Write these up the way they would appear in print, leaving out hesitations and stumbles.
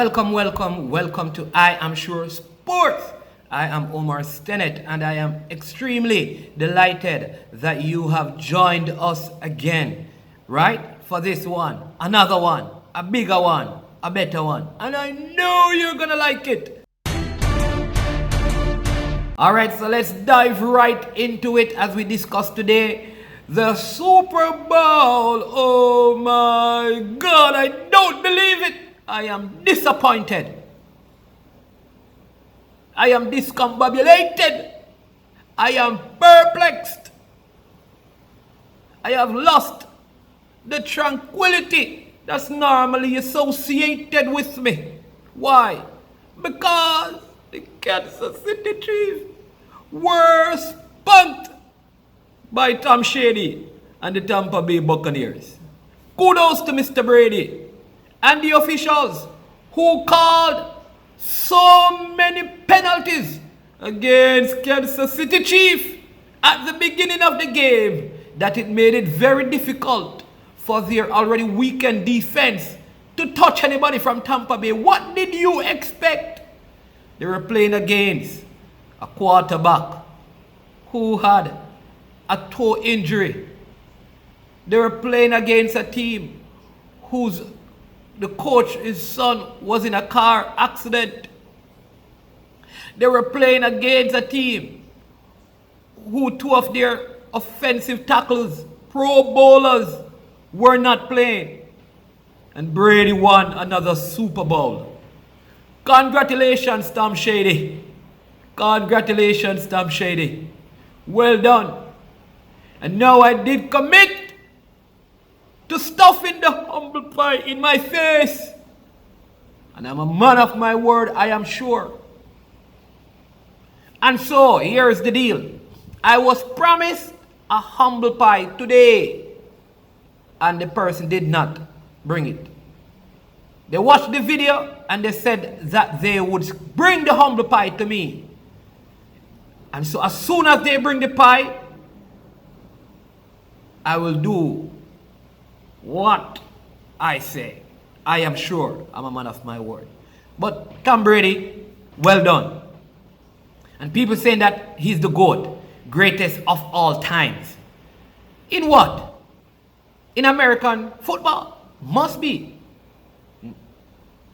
Welcome to I Am Sure Sports. I am Omar Stennett and I am extremely delighted that you have joined us again, right? For this one, another one, a bigger one, a better one. And I know you're gonna like it. Alright, so let's dive right into it as we discuss today. The Super Bowl. Oh my God, I don't believe it. I am disappointed. I am discombobulated. I am perplexed. I have lost the tranquility that's normally associated with me. Why? Because the Kansas City Chiefs were spunked by Tom Shady and the Tampa Bay Buccaneers. Kudos to Mr. Brady and the officials who called so many penalties against Kansas City Chiefs at the beginning of the game that it made it very difficult for their already weakened defense to touch anybody from Tampa Bay. What did you expect? They were playing against a quarterback who had a toe injury. They were playing against a team whose the coach, his son, was in a car accident. They were playing against a team who two of their offensive tackles, pro bowlers, were not playing. And Brady won another Super Bowl. Congratulations, Tom Shady. Congratulations, Tom Shady. Well done. And now I did commit to stuffing the humble pie in my face. And I'm a man of my word, I am sure. And so, here's the deal. I was promised a humble pie today. And the person did not bring it. They watched the video and they said that they would bring the humble pie to me. And so as soon as they bring the pie, I will do what I say. I am sure I'm a man of my word. But Tom Brady, well done. And people saying that he's the GOAT, greatest of all times. In what? In American football? Must be.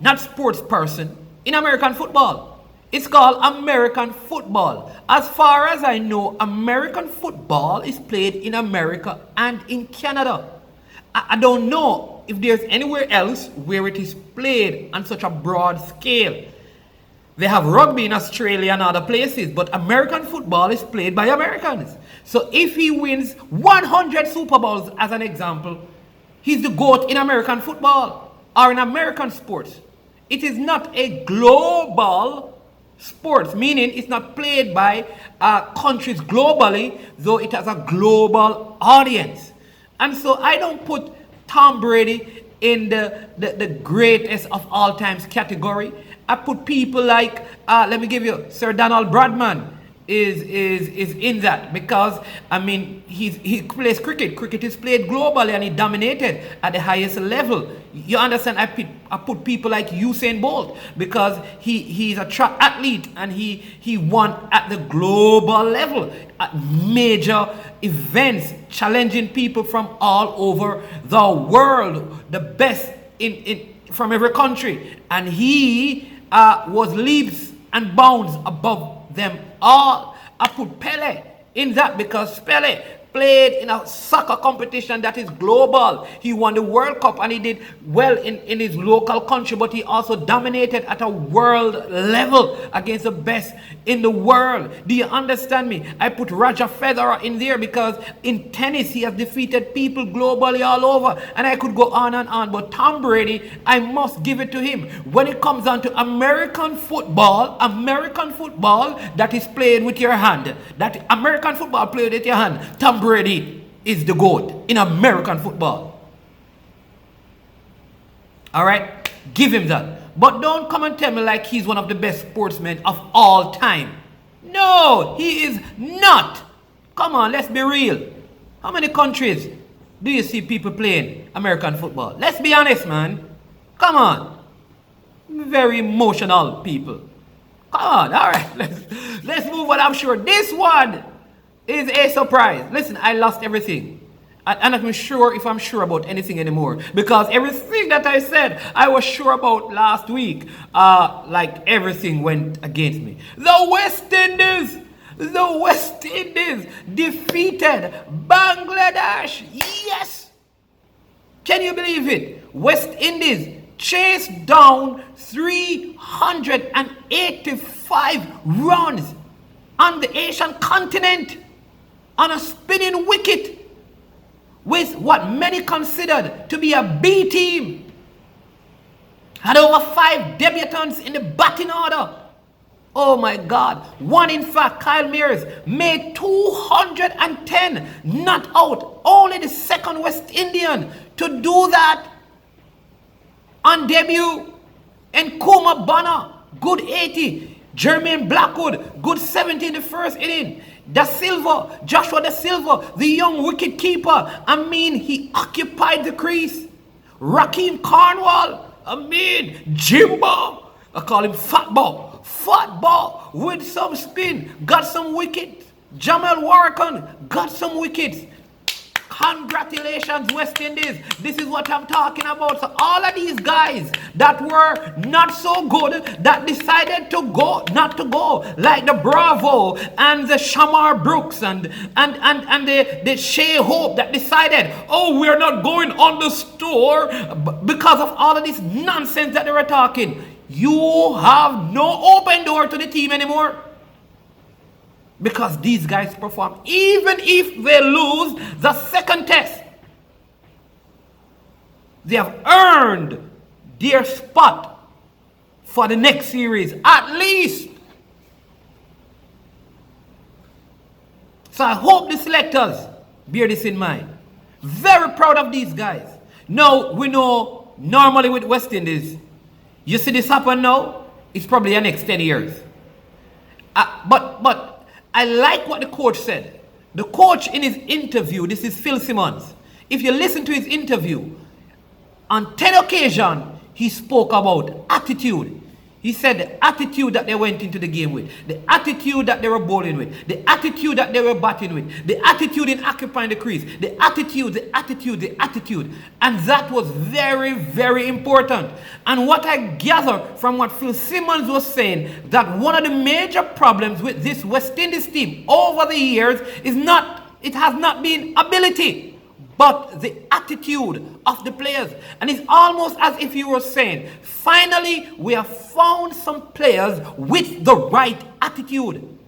Not sports person. In American football. It's called American football. As far as I know, American football is played in America and in Canada. I don't know if there's anywhere else where it is played on such a broad scale. They have rugby in Australia and other places, but American football is played by Americans. So if he wins 100 Super Bowls, as an example, he's the GOAT in American football or in American sports. It is not a global sport, meaning it's not played by countries globally, though it has a global audience. And so I don't put Tom Brady in the greatest of all times category. I put people like, let me give you, Sir Donald Bradman is in that, because I mean he plays cricket. Cricket is played globally and he dominated at the highest level. You understand? I put people like Usain Bolt because he's a track athlete and he won at the global level at major events, challenging people from all over the world, the best in from every country, and he was leaps and bounds above them all. I put Pele in that because Pele played in a soccer competition that is global. He won the World Cup and he did well in his local country, but he also dominated at a world level against the best in the world. Do you understand me? I put Roger Federer in there because in tennis he has defeated people globally all over, and I could go on and on. But Tom Brady, I must give it to him. When it comes down to American football that is played with your hand, that American football played with your hand, Tom Brady is the GOAT in American football. Alright? Give him that. But don't come and tell me like he's one of the best sportsmen of all time. No, he is not. Come on, let's be real. How many countries do you see people playing American football? Let's be honest, man. Come on. Very emotional people. Come on, all right. Let's move on. I'm sure this one is a surprise. Listen, I lost everything. And I'm sure if I'm sure about anything anymore. Because everything that I said, I was sure about last week. Like everything went against me. The West Indies defeated Bangladesh. Yes. Can you believe it? West Indies chased down 385 runs on the Asian continent on a spinning wicket with what many considered to be a B team. Had over 5 debutants in the batting order. Oh my God. One, in fact, Kyle Mears, made 210 not out. Only the second West Indian to do that on debut. And Kuma Banner, good 80. Jermaine Blackwood, good 70 in the first inning. Joshua Da Silva, the young wicket keeper. I mean, he occupied the crease. Rakeem Cornwall, Jimbo. I call him Fat Ball with some spin, got some wickets. Jamal Warrican got some wickets. Congratulations, West Indies. This is what I'm talking about. So all of these guys that were not so good, that decided to go, not to go, like the Bravo and the Shamar Brooks and the Shea Hope that decided, oh, we're not going on the store because of all of this nonsense that they were talking. You have no open door to the team anymore. Because these guys perform. Even if they lose the second test, they have earned their spot for the next series, at least. So I hope the selectors bear this in mind. Very proud of these guys. Now, we know normally with West Indies, you see this happen now, it's probably the next 10 years. But I like what the coach said. The coach in his interview, this is Phil Simmons. If you listen to his interview, on 10 occasions, he spoke about attitude. He said the attitude that they went into the game with, the attitude that they were bowling with, the attitude that they were batting with, the attitude in occupying the crease, the attitude. And that was very, very important. And what I gather from what Phil Simmons was saying, that one of the major problems with this West Indies team over the years is it has not been ability, but the attitude of the players. And it's almost as if you were saying, finally, we have found some players with the right attitude.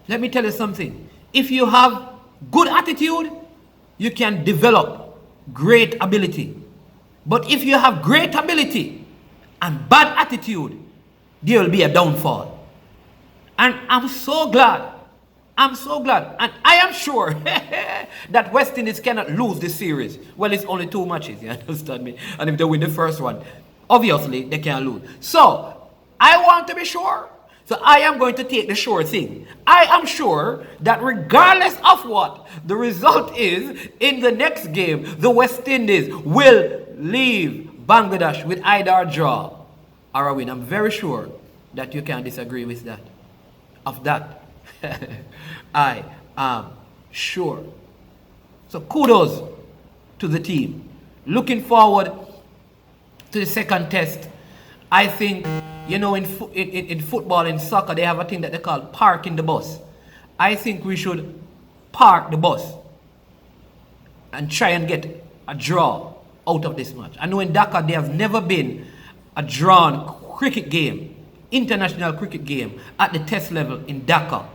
Let me tell you something. If you have good attitude, you can develop great ability. But if you have great ability and bad attitude, there will be a downfall. And I'm so glad. And I am sure that West Indies cannot lose this series. Well, it's only 2 matches, you understand me? And if they win the first one, obviously they can't lose. So, I want to be sure. So, I am going to take the sure thing. I am sure that regardless of what the result is in the next game, the West Indies will leave Bangladesh with either a draw or a win. I'm very sure that you can disagree with that. Of that. I am sure. So kudos to the team. Looking forward to the second test. I think, you know, in football, in soccer, they have a thing that they call parking the bus. I think we should park the bus and try and get a draw out of this match. I know in Dhaka there has never been a drawn cricket game, international cricket game at the test level in Dhaka.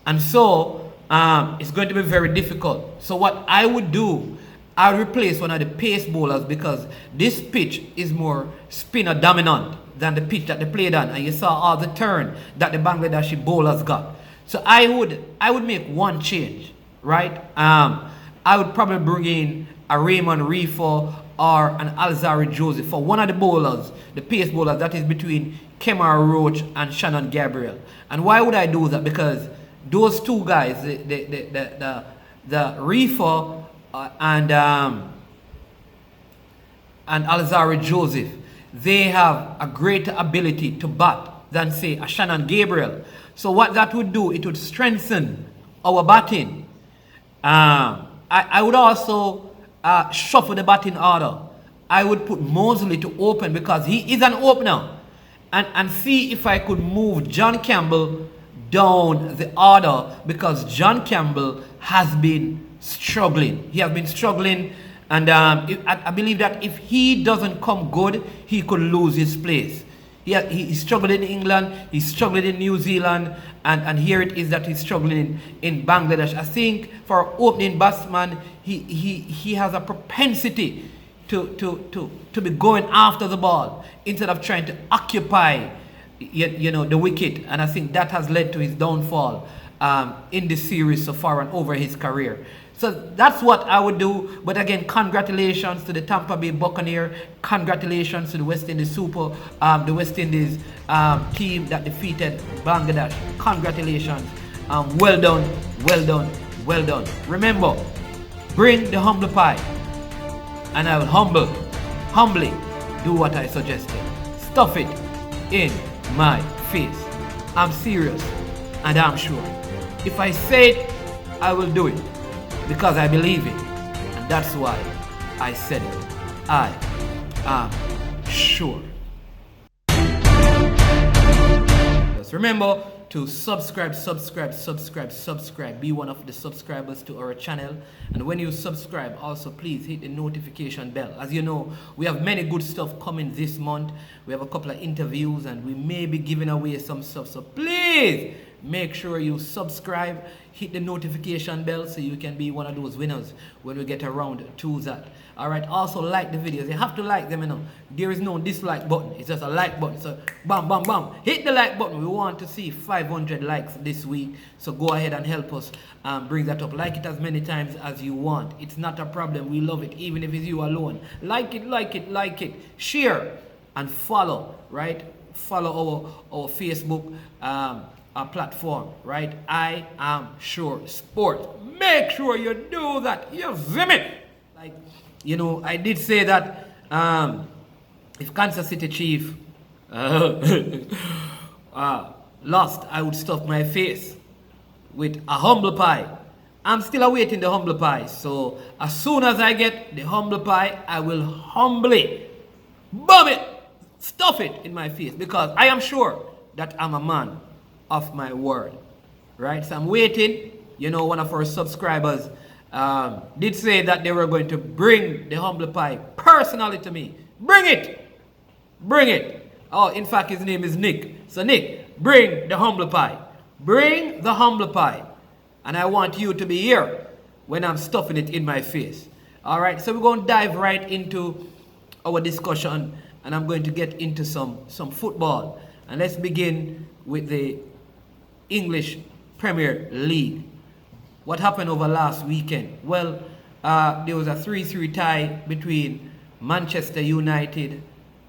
And so, it's going to be very difficult. So what I would do, I would replace one of the pace bowlers because this pitch is more spinner dominant than the pitch that they played on. And you saw all the turn that the Bangladeshi bowlers got. So I would make one change, right? I would probably bring in a Raymond Reefer or an Alzari Joseph for one of the bowlers, the pace bowlers that is between Kemar Roach and Shannon Gabriel. And why would I do that? Because those two guys, the Reefer and Alzari Joseph, they have a greater ability to bat than, say, a Shannon Gabriel. So what that would do, it would strengthen our batting. I would also shuffle the batting order. I would put Mosley to open because he is an opener. And see if I could move John Campbell down the order, because John Campbell has been struggling. He has been struggling, and I believe that if he doesn't come good, he could lose his place. He struggled in England, he struggled in New Zealand, and here it is that he's struggling in Bangladesh. I think for opening batsman, he has a propensity to be going after the ball instead of trying to occupy the wicket, and I think that has led to his downfall in this series so far and over his career. So that's what I would do. But again, congratulations to the Tampa Bay Buccaneers. Congratulations to the West Indies the West Indies team that defeated Bangladesh. Congratulations. Well done, well done, well done. Remember, bring the humble pie, and I will humbly do what I suggested. Stuff it in my face. I'm serious and I'm sure. If I say it, I will do it, because I believe it, and that's why I said it. I am sure. Just remember to subscribe. Be one of the subscribers to our channel. And when you subscribe, also please hit the notification bell. As you know, we have many good stuff coming this month. We have a couple of interviews, and we may be giving away some stuff. So please make sure you subscribe, hit the notification bell, so you can be one of those winners when we get around to that. Alright, also like the videos. You have to like them, There is no dislike button. It's just a like button. So bam, bam, bam. Hit the like button. We want to see 500 likes this week. So go ahead and help us bring that up. Like it as many times as you want. It's not a problem. We love it, even if it's you alone. Like it. Share and follow, right? Follow our Facebook platform, right? I am sure sports. Make sure you do that. You see me? I did say that if Kansas City Chief lost, I would stuff my face with a humble pie. I'm still awaiting the humble pie. So as soon as I get the humble pie, I will humbly bomb it, stuff it in my face, because I am sure that I'm a man of my word, right? So I'm waiting. One of our subscribers did say that they were going to bring the humble pie personally to me. Bring it. Oh, in fact, his name is Nick. So Nick, bring the humble pie. Bring the humble pie. And I want you to be here when I'm stuffing it in my face. All right, so we're going to dive right into our discussion, and I'm going to get into some football. And let's begin with the English Premier League. What happened over last weekend? Well, there was a 3-3 tie between Manchester United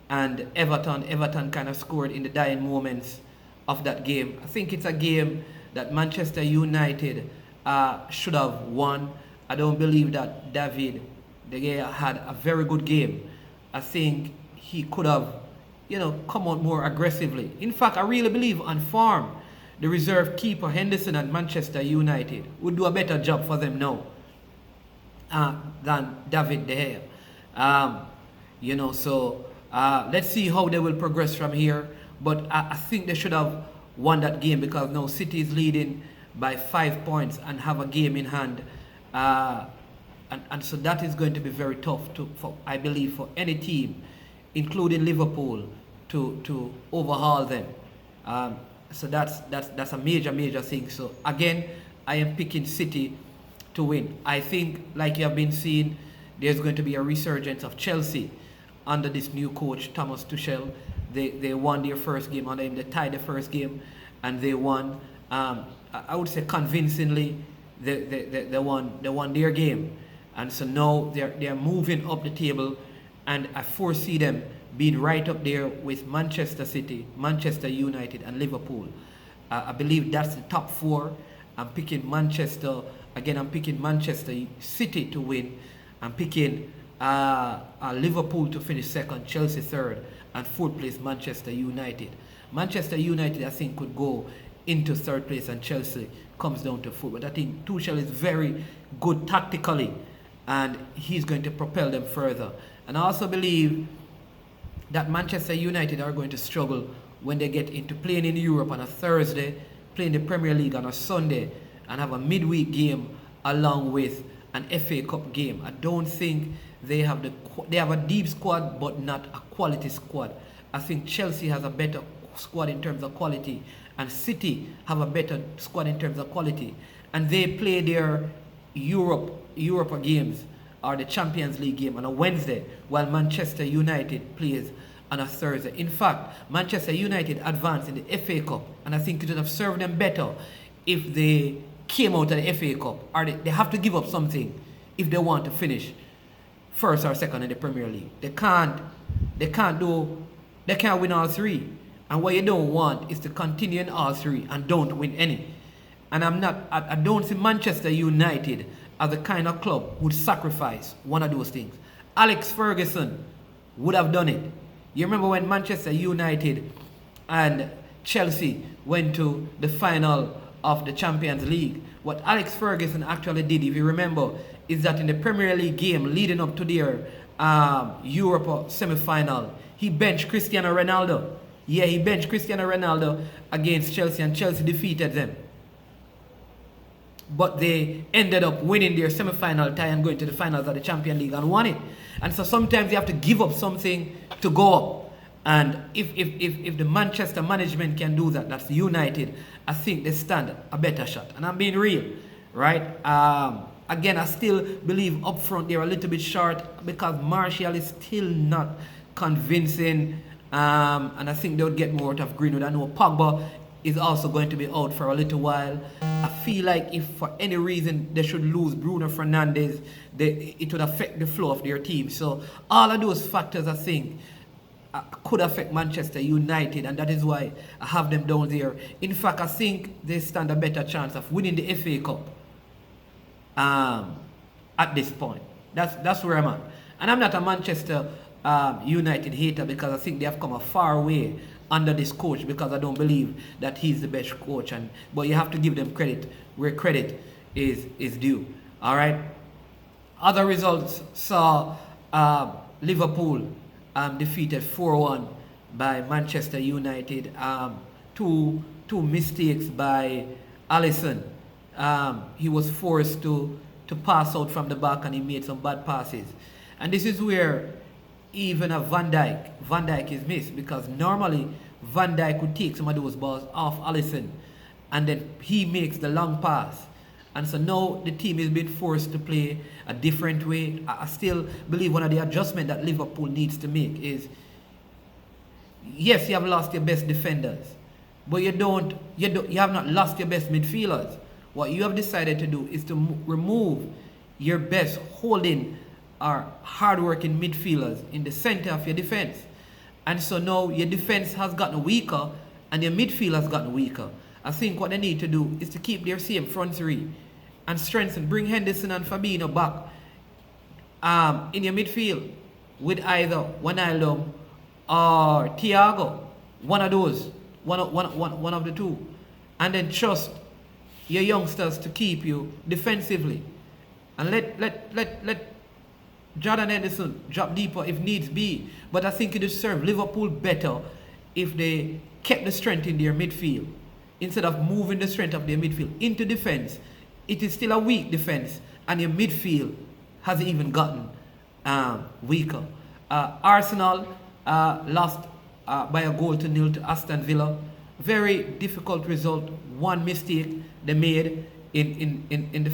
and Everton. Everton kind of scored in the dying moments of that game. I think it's a game that Manchester United should have won. I don't believe that David De Gea had a very good game. I think he could have, come out more aggressively. In fact, I really believe on form, the reserve keeper Henderson at Manchester United would do a better job for them now than David De Gea. So let's see how they will progress from here. But I think they should have won that game, because now City is leading by 5 points and have a game in hand. And so that is going to be very tough I believe, for any team, including Liverpool, to overhaul them. So that's a major thing. So again, I am picking City to win. I think, like you have been seeing, there's going to be a resurgence of Chelsea under this new coach, Tomas Tuchel. They won their first game under him. They tied the first game, and they won. I would say convincingly. They won their game, and so now they're moving up the table, and I foresee them being right up there with Manchester City, Manchester United, and Liverpool. I believe that's the top four. I'm picking Manchester. Again, I'm picking Manchester City to win. I'm picking Liverpool to finish second, Chelsea third, and fourth place Manchester United. Manchester United, I think, could go into third place, and Chelsea comes down to fourth. But I think Tuchel is very good tactically, and he's going to propel them further. And I also believe that Manchester United are going to struggle when they get into playing in Europe on a Thursday, playing the Premier League on a Sunday, and have a midweek game along with an FA Cup game. I don't think they have a deep squad, but not a quality squad. I think Chelsea has a better squad in terms of quality, and City have a better squad in terms of quality, and they play their Europa games or the Champions League game on a Wednesday, while Manchester United plays on a Thursday. In fact, Manchester United advanced in the FA Cup, and I think it would have served them better if they came out of the FA Cup, or they have to give up something if they want to finish first or second in the Premier League. They can't win all three. And what you don't want is to continue in all three and don't win any. And I don't see Manchester United as the kind of club who would sacrifice one of those things. Alex Ferguson would have done it. You remember when Manchester United and Chelsea went to the final of the Champions League? What Alex Ferguson actually did, if you remember, is that in the Premier League game leading up to their Europa semi-final, he benched Cristiano Ronaldo. Yeah, he benched Cristiano Ronaldo against Chelsea, and Chelsea defeated them. But they ended up winning their semi-final tie and going to the finals of the Champions League and won it. And so sometimes you have to give up something to go up. And if the Manchester management can do that, that's United, I think they stand a better shot. And I'm being real, right? Again, I still believe up front they're a little bit short because Martial is still not convincing. And I think they would get more out of Greenwood. I know Pogba is also going to be out for a little while. I feel like if for any reason they should lose Bruno Fernandes, it would affect the flow of their team. So all of those factors, I think, could affect Manchester United, and that is why I have them down there. In fact, I think they stand a better chance of winning the FA Cup at this point. That's where I'm at. And I'm not a Manchester United hater because I think they have come a far way under this coach, because I don't believe that he's the best coach. But you have to give them credit where credit is due. All right. Other results saw Liverpool defeated 4-1 by Manchester United. Two mistakes by Alisson. He was forced to pass out from the back, and he made some bad passes. And this is where even a Van Dijk is missed, because normally Van Dijk would take some of those balls off Alisson, and then he makes the long pass. And so now the team is being forced to play a different way. I still believe one of the adjustments that Liverpool needs to make is, yes, you have lost your best defenders, but you have not lost your best midfielders. What you have decided to do is to remove your best holding or hard-working midfielders in the center of your defense. And so now your defense has gotten weaker and your midfield has gotten weaker. I think what they need to do is to keep their same front three and strengthen, bring Henderson and Fabinho back in your midfield with either Wijnaldum or Thiago, one of those, one of the two, and then trust your youngsters to keep you defensively, and let Jordan Henderson drop deeper if needs be. But I think it would serve Liverpool better if they kept the strength in their midfield instead of moving the strength of their midfield into defense. It is still a weak defense, and your midfield has even gotten weaker. Arsenal lost by a goal to nil to Aston Villa. Very difficult result. One mistake they made in the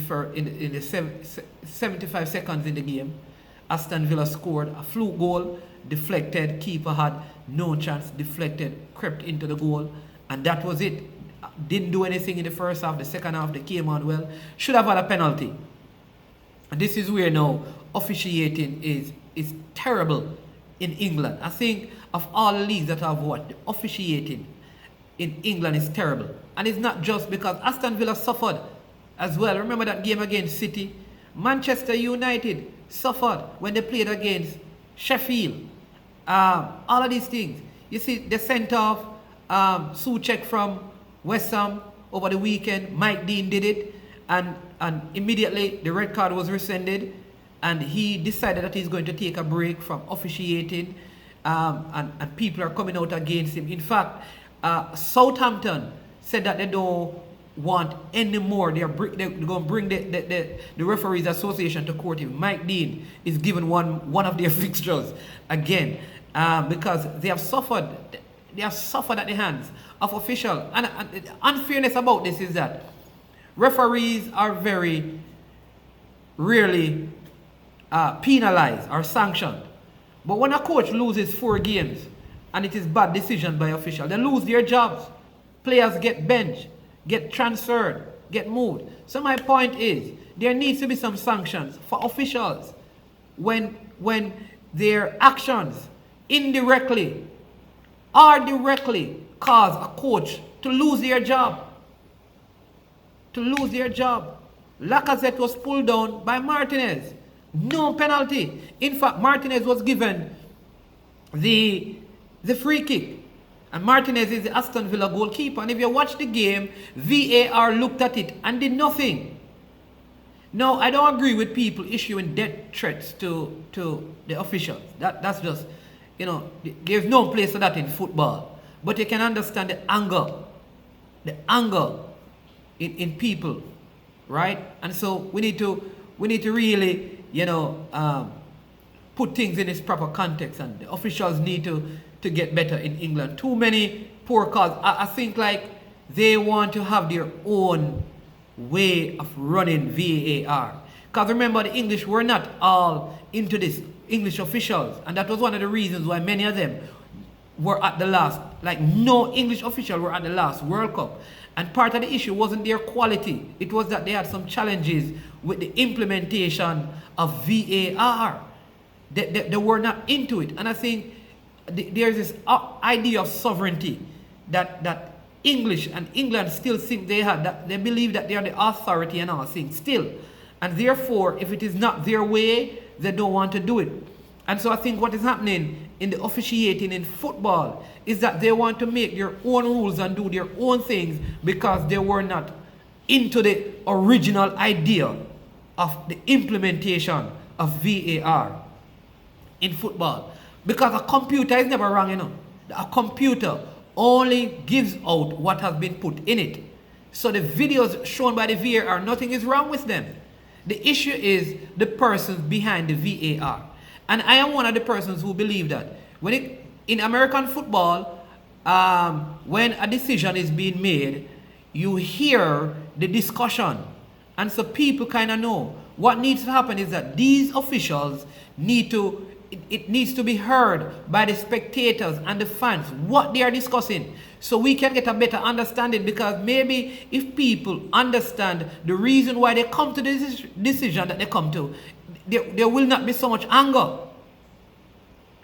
75 seconds in the game. Aston Villa scored a fluke goal, deflected, keeper had no chance, deflected, crept into the goal, and that was it. Didn't do anything in the first half. The second half they came on well. Should have had a penalty. And this is where now officiating is terrible in England. I think of all the leagues that I've watched, the officiating in England is terrible. And it's not just because Aston Villa suffered as well. Remember that game against City? Manchester United suffered when they played against Sheffield. all of these things. You see, they sent off Suchek from West Ham over the weekend. Mike Dean did it, and immediately the red card was rescinded, and he decided that he's going to take a break from officiating, and people are coming out against him. In fact, Southampton said that they don't want any more. They're going to bring the referees association to court. If Mike Dean is given one of their fixtures again, because they have suffered at the hands of officials. And the unfairness about this is that referees are very rarely penalized or sanctioned. But when a coach loses 4 games and it is bad decision by officials, they lose their jobs. Players get benched, get transferred, get moved. So my point is, there needs to be some sanctions for officials when their actions indirectly or directly cause a coach to lose their job. Lacazette was pulled down by Martinez. No penalty. In fact, Martinez was given the free kick. And Martinez is the Aston Villa goalkeeper. And if you watch the game, VAR looked at it and did nothing. Now, I don't agree with people issuing death threats to the officials. That's just, there's no place for that in football. But you can understand the anger in people, right? And so we need to really, put things in its proper context, and the officials need to get better in England. Too many poor calls. I think like they want to have their own way of running VAR. Because remember, the English were not all into this, English officials, and that was one of the reasons why many of them were at the last, like no English official were at the last World Cup. And part of the issue wasn't their quality. It was that they had some challenges with the implementation of VAR. They were not into it. And I think there's this idea of sovereignty that English and England still think they have, that they believe that they are the authority and all things still. And therefore, if it is not their way, they don't want to do it. And so I think what is happening in the officiating in football is that they want to make their own rules and do their own things because they were not into the original idea of the implementation of VAR in football. Because a computer is never wrong, A computer only gives out what has been put in it. So the videos shown by the VAR, nothing is wrong with them. The issue is the persons behind the VAR. And I am one of the persons who believe that in American football, when a decision is being made, you hear the discussion. And so people kind of know. What needs to happen is that these officials it needs to be heard by the spectators and the fans, what they are discussing, so we can get a better understanding. Because maybe if people understand the reason why they come to this decision that they come to, there will not be so much anger.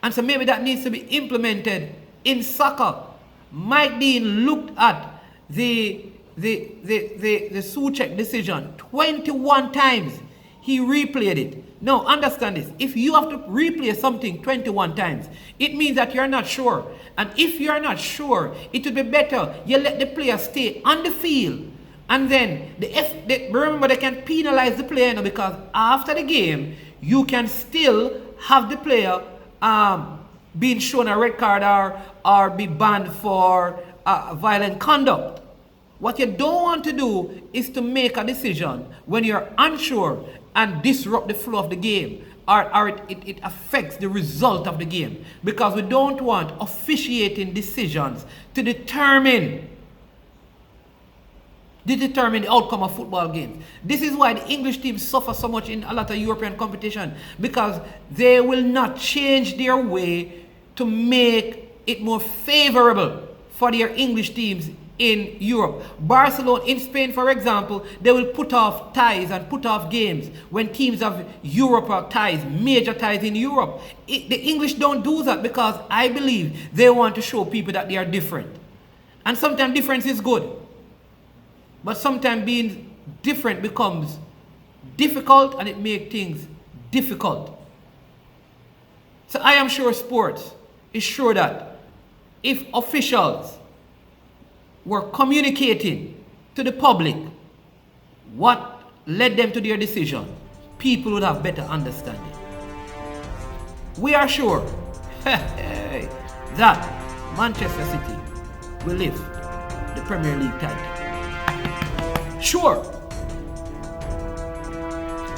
And so maybe that needs to be implemented in soccer. Mike Dean looked at the Suchek decision 21 times. He replayed it. Now, understand this. If you have to replay something 21 times, it means that you're not sure. And if you're not sure, it would be better you let the player stay on the field. And then, remember, they can penalize the player because after the game, you can still have the player being shown a red card or be banned for violent conduct. What you don't want to do is to make a decision when you're unsure and disrupt the flow of the game, or it affects the result of the game. Because we don't want officiating decisions to determine the outcome of football games. This is why the English teams suffer so much in a lot of European competition, because they will not change their way to make it more favorable for their English teams in Europe. Barcelona in Spain, for example, they will put off ties and put off games when teams have Europe or ties, major ties in Europe. The English don't do that because I believe they want to show people that they are different. And sometimes difference is good. But sometimes being different becomes difficult, and it makes things difficult. So I am sure sports is sure that if officials were communicating to the public what led them to their decision, people would have better understanding. We are sure that Manchester City will lift the Premier League title. Sure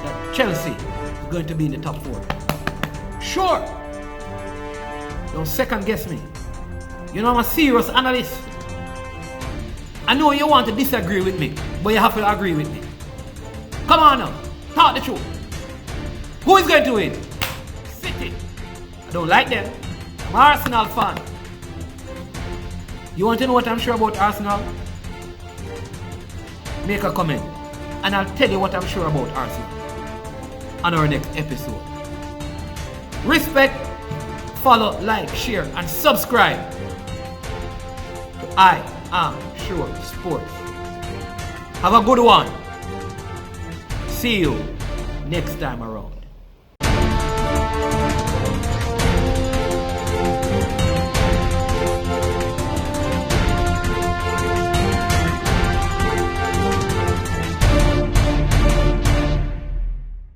that Chelsea is going to be in the top 4. Sure. Don't second guess me. You know I'm a serious analyst. I know you want to disagree with me, but you have to agree with me. Come on now, talk the truth. Who is going to win? City. I don't like them. I'm an Arsenal fan. You want to know what I'm sure about Arsenal? Make a comment and I'll tell you what I'm sure about Arsenal on our next episode. Respect, follow, like, share and subscribe to I Am Sure Sports. Have a good one. See you next time around.